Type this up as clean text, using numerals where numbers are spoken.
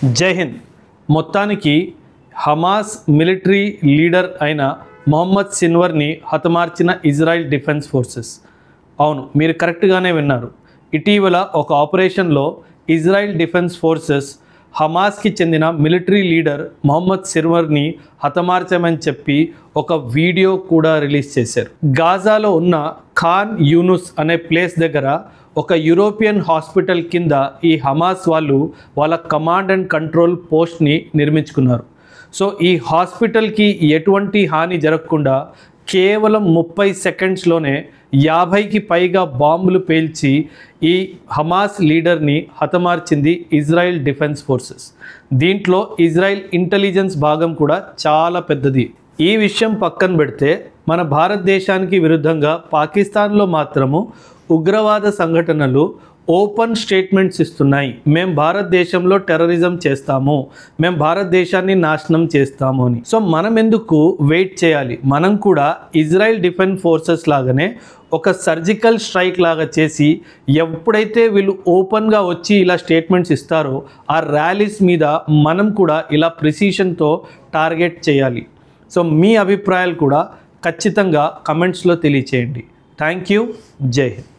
జై హింద్. మొత్తానికి Hamas military leader అయిన మొహమ్మద్ సిన్వర్ని హతమార్చిన ఇజ్రాయెల్ డిఫెన్స్ ఫోర్సెస్. అవును, మీరు కరెక్ట్గానే విన్నారు. ఇటీవల ఒక ఆపరేషన్లో ఇజ్రాయెల్ డిఫెన్స్ ఫోర్సెస్ హమాస్కి చెందిన మిలిటరీ లీడర్ మొహమ్మద్ సిన్వర్ని హతమార్చామని చెప్పి ఒక వీడియో కూడా రిలీజ్ చేశారు. గాజాలో ఉన్న ఖాన్ యూనుస్ అనే ప్లేస్ దగ్గర ఒక యూరోపియన్ హాస్పిటల్ కింద ఈ హమాస్ వాళ్ళు వాళ్ళ కమాండ్ అండ్ కంట్రోల్ పోస్ట్ని నిర్మించుకున్నారు. సో ఈ హాస్పిటల్కి ఎటువంటి హాని జరగకుండా కేవలం 30 సెకండ్స్లోనే 50కి పైగా బాంబులు పేల్చి ఈ హమాస్ లీడర్ని హతమార్చింది ఇజ్రాయెల్ డిఫెన్స్ ఫోర్సెస్. దీంట్లో ఇజ్రాయెల్ ఇంటెలిజెన్స్ భాగం కూడా చాలా పెద్దది. ఈ విషయం పక్కన పెడితే మన భారతదేశానికి విరుద్ధంగా పాకిస్తాన్లో మాత్రము ఉగ్రవాద సంఘటనలు ఓపెన్ స్టేట్మెంట్స్ ఇస్తున్నాయి. మేము భారతదేశంలో టెర్రరిజం చేస్తాము, మేము భారతదేశాన్ని నాశనం చేస్తాము అని. సో మనం ఎందుకు వెయిట్ చేయాలి? మనం కూడా ఇజ్రాయెల్ డిఫెన్స్ ఫోర్సెస్ లాగానే ఒక సర్జికల్ స్ట్రైక్ లాగా చేసి ఎప్పుడైతే వీళ్ళు ఓపెన్గా వచ్చి ఇలా స్టేట్మెంట్స్ ఇస్తారో ఆ ర్యాలీస్ మీద మనం కూడా ఇలా ప్రిసిషన్తో టార్గెట్ చేయాలి. సో మీ అభిప్రాయాలు కూడా ఖచ్చితంగా కమెంట్స్లో తెలియచేయండి. Thank you. జై హింద్.